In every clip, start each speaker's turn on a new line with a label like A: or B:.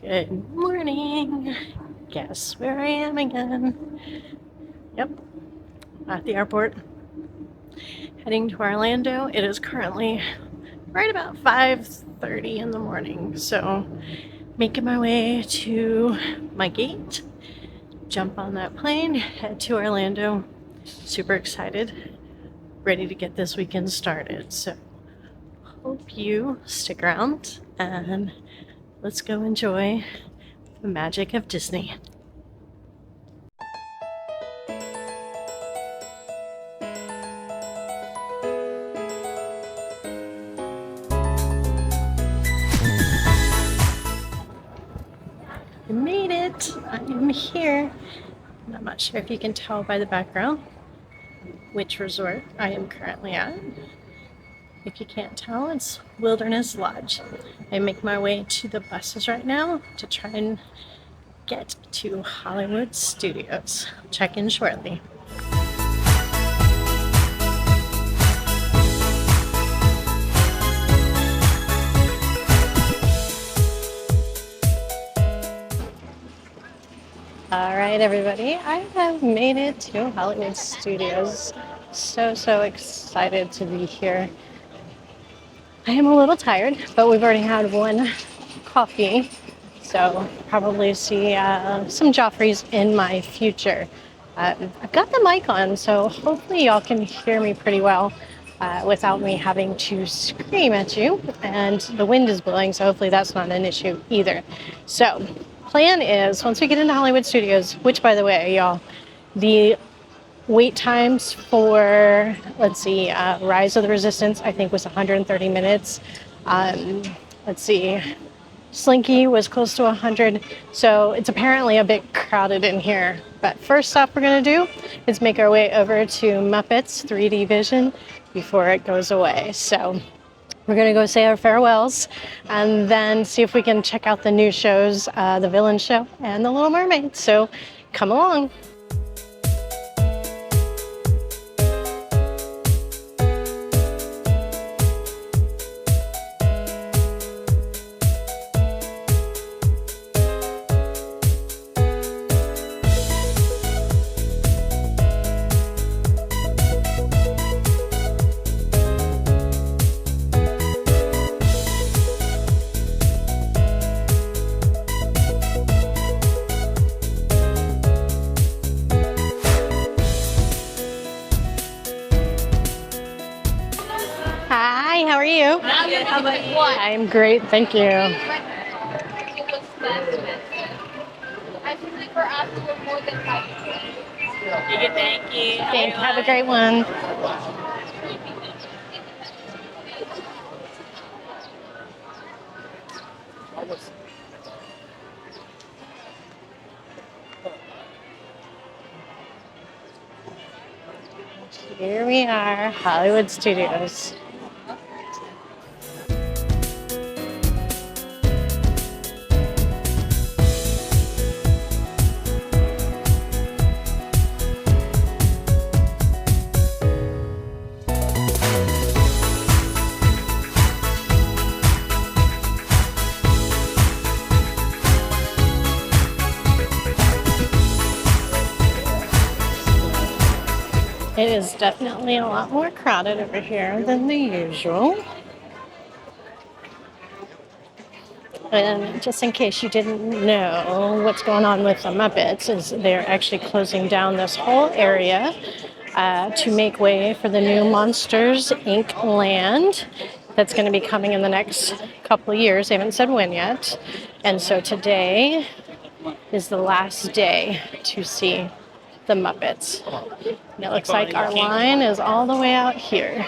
A: Good morning. Guess where I am again? Yep, at the airport. Heading to Orlando. It is currently right about 5:30 in the morning. So making my way to my gate, jump on that plane, head to Orlando. Super excited, ready to get this weekend started. So hope you stick around and let's go enjoy the magic of Disney. I made it! I am here. And I'm not sure if you can tell by the background which resort I am currently at. If you can't tell, it's Wilderness Lodge. I make my way to the buses right now to try and get to Hollywood Studios. Check in shortly. All right, everybody, I have made it to Hollywood Studios. So excited to be here. I am a little tired, but we've already had one coffee, so probably see some Joffreys in my future. I've got the mic on, so hopefully y'all can hear me pretty well without me having to scream at you, and the wind is blowing, so hopefully that's not an issue either. So plan is, once we get into Hollywood Studios, which, by the way, y'all, the wait times for, let's see, Rise of the Resistance, I think, was 130 minutes. Let's see, Slinky was close to 100, so it's apparently a bit crowded in here. But first stop we're going to do is make our way over to Muppets 3D Vision before it goes away. So we're going to go say our farewells and then see if we can check out the new shows, The Villain Show and The Little Mermaid. So come along. Hi, how are you?
B: I'm good. How about you?
A: I'm great, thank you.
B: I feel like we're asking for more than 5
A: Thank you. Have a great one. Here we are, Hollywood Studios. It is definitely a lot more crowded over here than the usual. And just in case you didn't know what's going on with the Muppets, is they're actually closing down this whole area to make way for the new Monsters, Inc. land that's going to be coming in the next couple of years. They haven't said when yet. And so today is the last day to see the Muppets. And it looks like our line is all the way out here.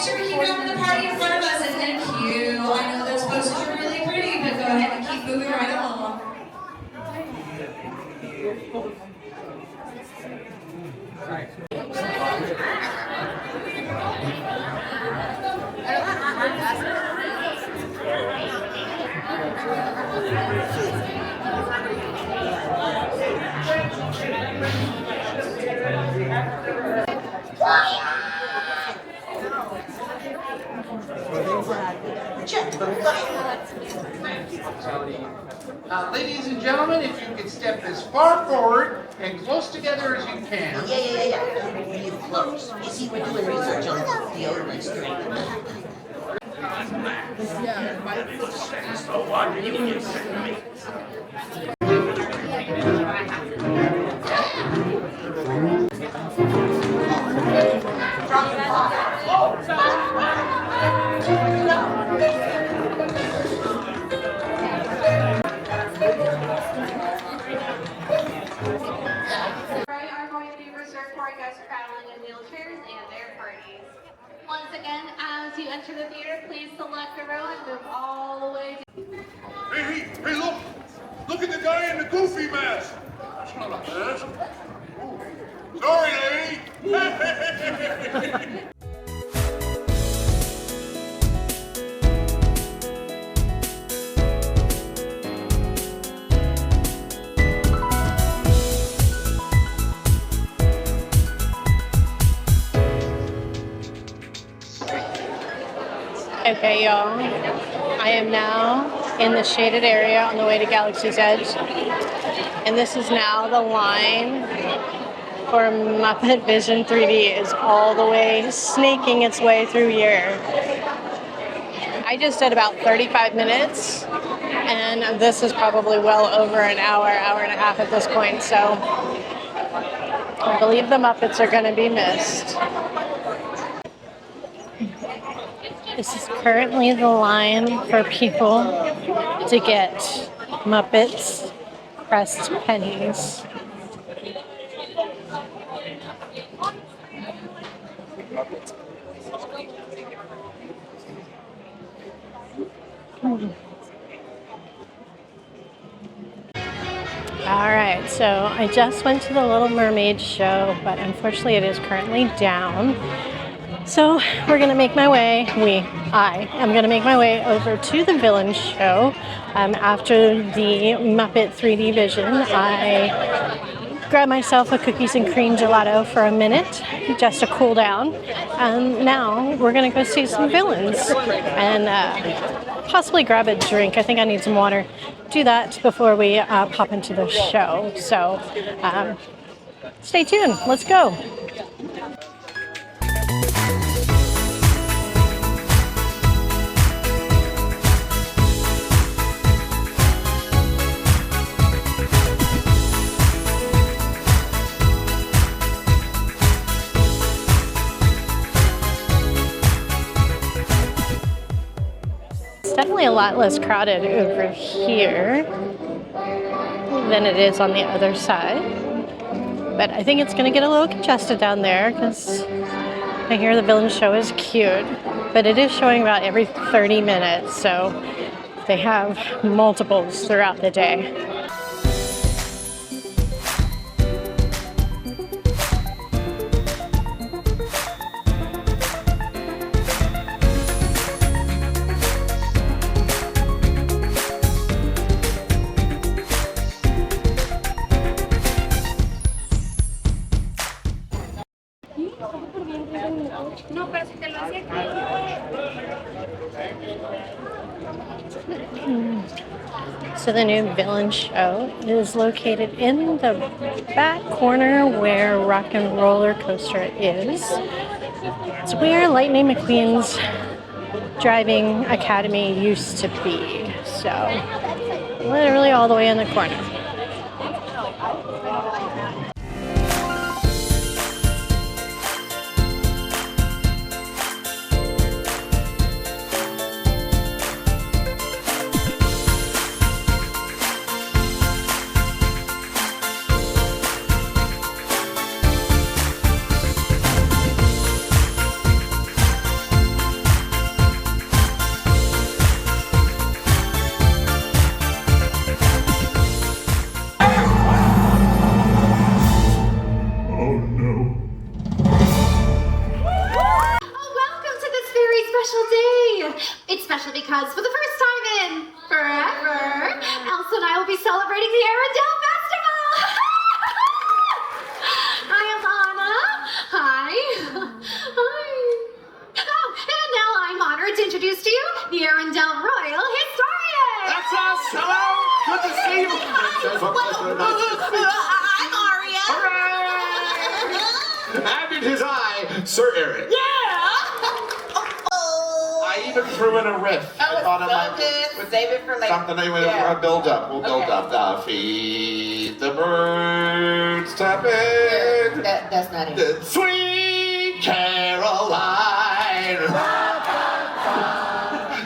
C: sure we keep having the party in front of us, and thank you. I know those posters are really pretty, but go ahead and keep moving right along.
D: Ladies and gentlemen, if you could step as far forward and close together as you can.
E: Yeah. Really close. You see, we're doing research on deodorants.
B: Are going to be reserved for you guys traveling in wheelchairs and their parties. Once again, as you enter the theater, please select a row and move all the way to
F: Hey, look! Look at the guy in the goofy mask! That's not a mask. Ooh. Sorry, lady!
A: Okay, y'all. I am now in the shaded area on the way to Galaxy's Edge. And this is now the line for Muppet Vision 3D is all the way snaking its way through here. I just did about 35 minutes, and this is probably well over an hour, hour and a half at this point, so I believe the Muppets are going to be missed. This is currently the line for people to get Muppets pressed pennies. Alright, so I just went to the Little Mermaid show, but unfortunately it is currently down. So we're going to make my way, I am going to make my way over to the Villain show. After the Muppet 3D Vision, I grabbed myself a cookies and cream gelato for a minute, just to cool down. And now we're going to go see some villains and possibly grab a drink. I think I need some water. Do that before we pop into the show. So stay tuned. Let's go. It's definitely a lot less crowded over here than it is on the other side. But I think it's going to get a little congested down there because I hear the Villain show is cute. But it is showing about every 30 minutes, so they have multiples throughout the day.
B: No, pero si te lo hacía
A: So the new Villain show is located in the back corner where Rock and Roller Coaster is. It's where Lightning McQueen's driving academy used to be. So literally all the way in the corner.
B: special day. It's special because for the first time in forever, Elsa and I will be celebrating the Arendelle Festival. I am Anna. Hi. Hi. Oh, and now I'm honored to introduce to you the Arendelle Royal Historian.
F: That's us! Hello! Good to see you!
E: I'm Aria.
F: And it is I, Sir Eric. I even threw in a riff.
E: That
F: I
E: was
F: thought it
E: so
F: might
E: good. Save it for later.
F: something anyway.
E: Yeah.
F: We'll build up. We'll build
E: Okay.
F: up. Feed the birds, tap it.
E: That's not it.
F: Sweet Caroline.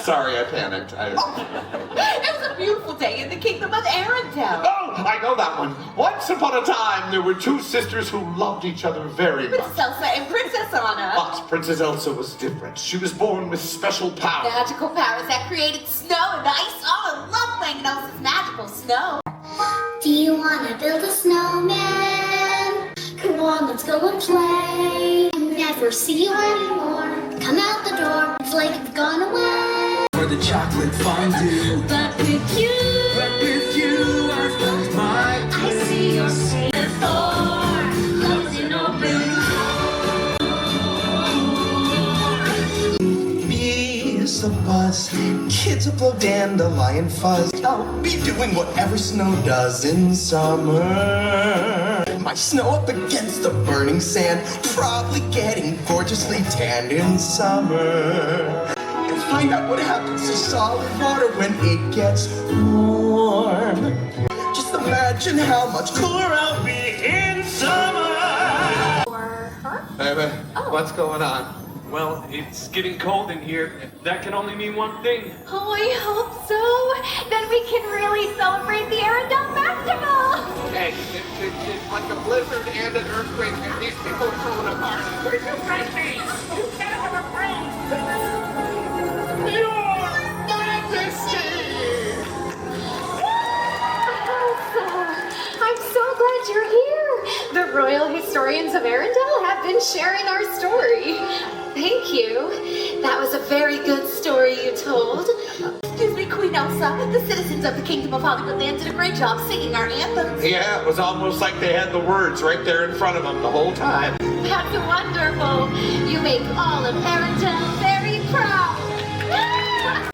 F: Sorry, I panicked.
E: It was a beautiful day in the kingdom of Arendelle.
F: Oh, I know that one. Once upon a time, there were two sisters who loved each other very much.
E: Princess Elsa and Princess Anna.
F: But Princess Elsa was different. She was born with special powers.
E: Magical powers that created snow and ice. Oh, I love playing in Elsa's magical snow.
G: Do you wanna build a snowman? Come on, let's go and play. Never see you anymore. Come out the door, it's like it's gone away.
H: For the chocolate fondue,
G: But with you,
H: I found my
G: I see your favorite door closing open.
H: bees, a buzz, kids will blow dandelion fuzz. I'll be doing whatever snow does in summer. My snow up against the burning sand, probably getting gorgeously tanned in summer. And find out what happens to solid water when it gets warm. Just imagine how much cooler I'll be in summer.
F: Baby, what's going on?
I: Well, it's getting cold in here. That can only mean one thing.
B: Oh, I hope so. Then we can really celebrate the Arendelle Festival.
F: Hey, it's like a blizzard and an earthquake, and these people are falling apart. Where's your friend? You can't have a friend. Your Majesty!
B: Elsa, I'm so glad you're here. The royal historians of Arendelle have been sharing our story. Thank you. That was a very good story you told.
E: Excuse me, Queen Elsa. The citizens of the kingdom of Hollywoodland did a great job singing our anthems.
F: Yeah, it was almost like they had the words right there in front of them the whole time.
B: That's wonderful. You make all of Arendelle very proud.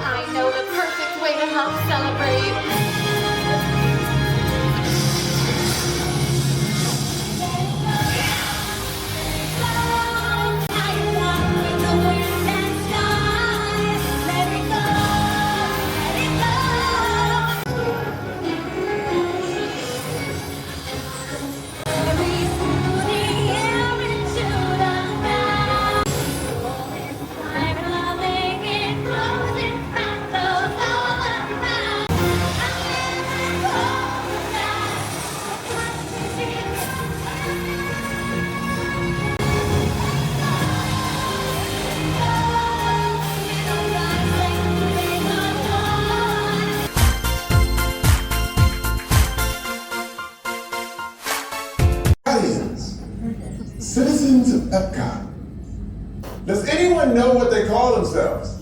B: I know the perfect way to help celebrate.
J: Audience, citizens of Epcot, does anyone know what they call themselves?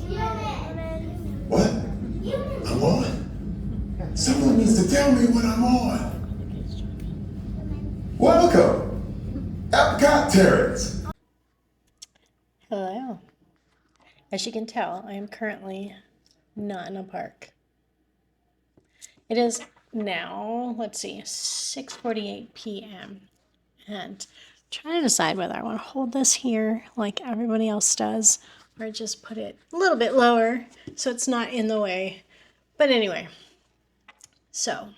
J: What? I'm on? Someone needs to tell me what I'm on. Welcome, Epcot Terrence.
A: Hello. As you can tell, I am currently not in a park. It is now, let's see, 6:48 p.m. and I'm trying to decide whether I want to hold this here like everybody else does or just put it a little bit lower so it's not in the way. But anyway, so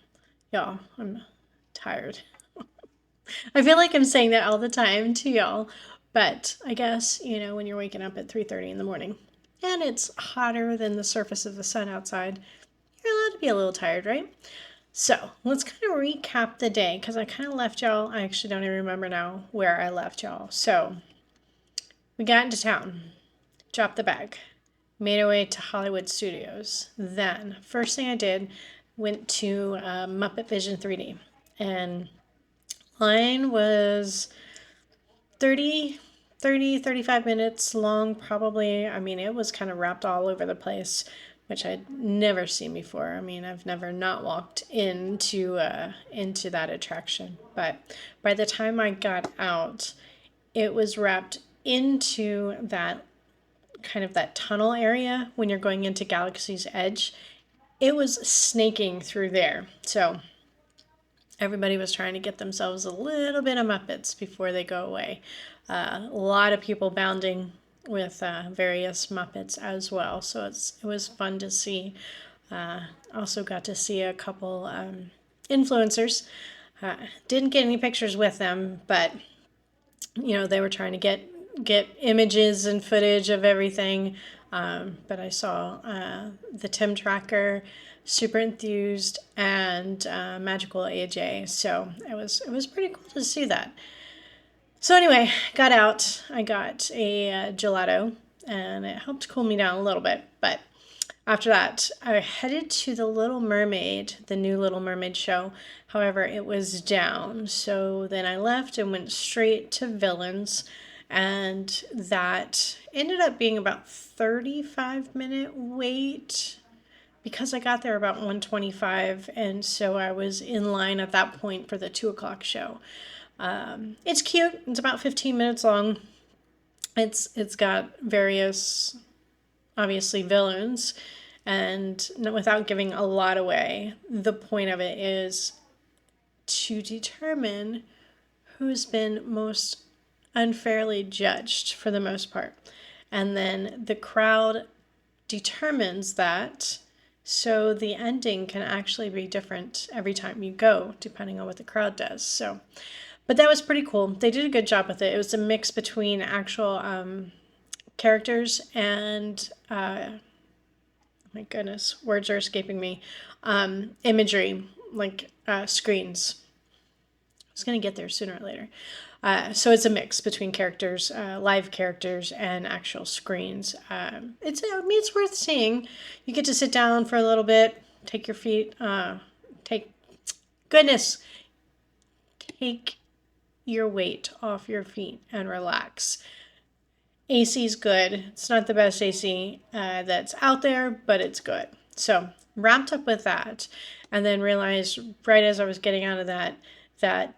A: y'all, I'm tired. I feel like I'm saying that all the time to y'all, but I guess, you know, when you're waking up at 3:30 in the morning and it's hotter than the surface of the sun outside, you're allowed to be a little tired, right? So let's kind of recap the day because I kind of left y'all. I actually don't even remember now where I left y'all. So we got into town, dropped the bag, made our way to Hollywood Studios. Then first thing I did, went to Muppet Vision 3D, and line was 30 35 minutes long, probably. I mean, it was kind of wrapped all over the place, which I'd never seen before. I mean, I've never not walked into that attraction. But by the time I got out, it was wrapped into that kind of that tunnel area when you're going into Galaxy's Edge. It was snaking through there. So everybody was trying to get themselves a little bit of Muppets before they go away. A lot of people bounding with various Muppets as well. So it was fun to see. Also got to see a couple influencers. Didn't get any pictures with them, but they were trying to get images and footage of everything. But I saw the Tim Tracker, Super Enthused, and Magical AJ. So it was pretty cool to see that. So anyway, got out. I got a gelato, and it helped cool me down a little bit. But after that, I headed to the Little Mermaid, the new Little Mermaid show. However, it was down. So then I left and went straight to Villains. And that ended up being about 35-minute wait because I got there about 1:25. And so I was in line at that point for the 2 o'clock show. It's cute. It's about 15 minutes long. It's got various, obviously, villains. And without giving a lot away, the point of it is to determine who's been most unfairly judged for the most part. And then the crowd determines that. So the ending can actually be different every time you go, depending on what the crowd does. So, but that was pretty cool. They did a good job with it. It was a mix between actual characters and my goodness, words are escaping me. Imagery, like screens. I was going to get there sooner or later. So it's a mix between characters, live characters, and actual screens. It's worth seeing. You get to sit down for a little bit, take your feet, take your weight off your feet and relax. AC's good. It's not the best AC that's out there, but it's good. So wrapped up with that, and then realized right as I was getting out of that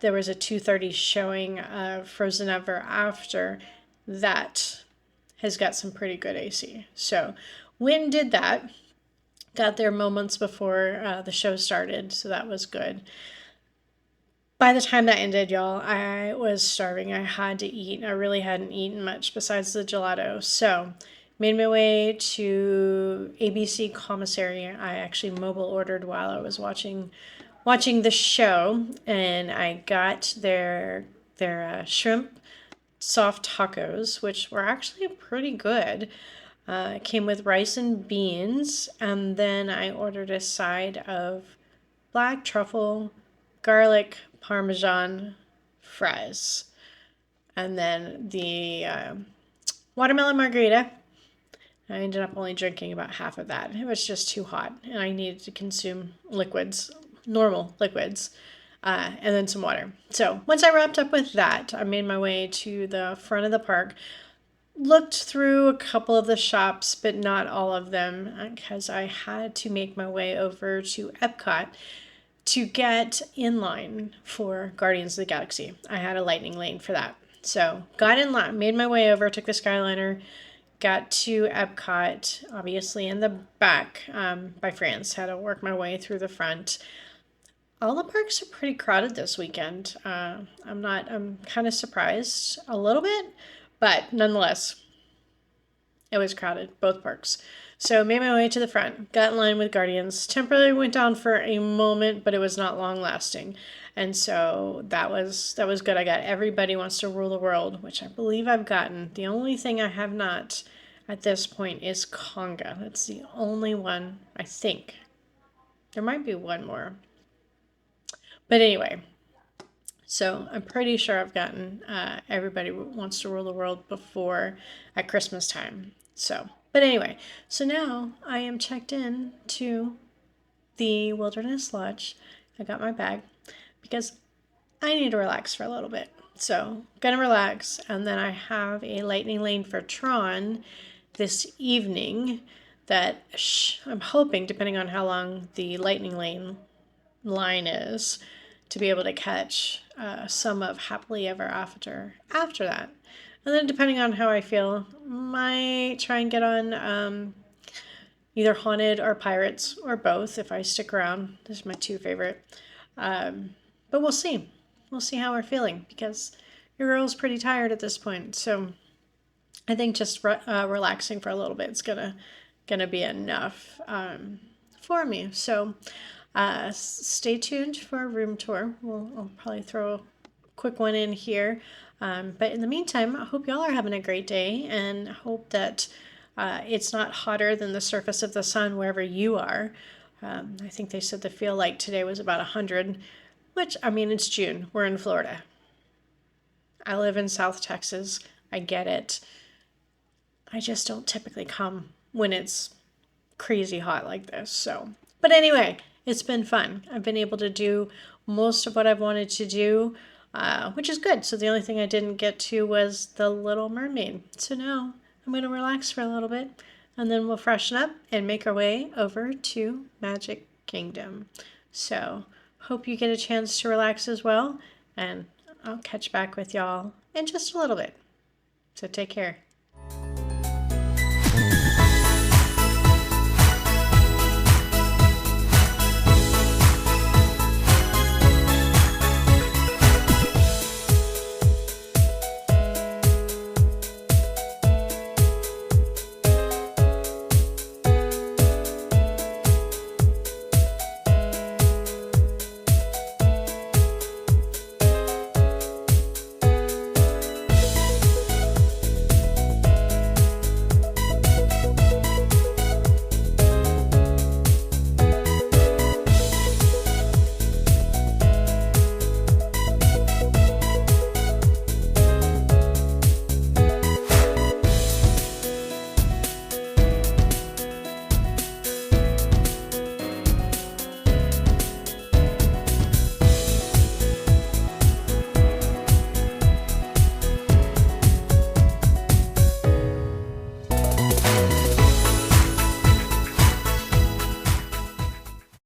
A: there was a 2:30 showing of Frozen Ever After that has got some pretty good AC. So went and did that. Got there moments before the show started, so that was good. By the time that ended, y'all, I was starving. I had to eat. I really hadn't eaten much besides the gelato. So made my way to ABC Commissary. I actually mobile ordered while I was watching the show, and I got their shrimp soft tacos, which were actually pretty good. It came with rice and beans, and then I ordered a side of black truffle, garlic, Parmesan fries, and then the watermelon margarita. I ended up only drinking about half of that. It was just too hot, and I needed to consume liquids, normal liquids, and then some water. So once I wrapped up with that, I made my way to the front of the park. Looked through a couple of the shops, but not all of them, because I had to make my way over to Epcot to get in line for Guardians of the Galaxy. I had a lightning lane for that. So got in line, made my way over, took the Skyliner, got to Epcot, obviously in the back by France. Had to work my way through the front. All the parks are pretty crowded this weekend. I'm kind of surprised a little bit, but nonetheless, it was crowded, both parks. So made my way to the front, got in line with Guardians, temporarily went down for a moment, but it was not long lasting. And so that was good. I got Everybody Wants to Rule the World, which I believe I've gotten. The only thing I have not at this point is Conga. That's the only one, I think. There might be one more. But anyway, so I'm pretty sure I've gotten Everybody Wants to Rule the World before at Christmas time. So, but anyway, so now I am checked in to the Wilderness Lodge. I got my bag because I need to relax for a little bit. So gonna relax, and then I have a lightning lane for Tron this evening that I'm hoping, depending on how long the lightning lane line is, to be able to catch some of Happily Ever after that. And then depending on how I feel, might try and get on either Haunted or Pirates or both if I stick around. Those are my two favorite. But we'll see. We'll see how we're feeling because your girl's pretty tired at this point. So I think just relaxing for a little bit is gonna be enough for me. So stay tuned for a room tour. I'll probably throw a quick one in here. But in the meantime, I hope y'all are having a great day and hope that it's not hotter than the surface of the sun wherever you are. I think they said the feel like today was about 100, which, I mean, it's June. We're in Florida. I live in South Texas. I get it. I just don't typically come when it's crazy hot like this. So, but anyway, it's been fun. I've been able to do most of what I've wanted to do, which is good. So the only thing I didn't get to was The Little Mermaid. So now I'm going to relax for a little bit and then we'll freshen up and make our way over to Magic Kingdom. So hope you get a chance to relax as well, and I'll catch back with y'all in just a little bit. So take care.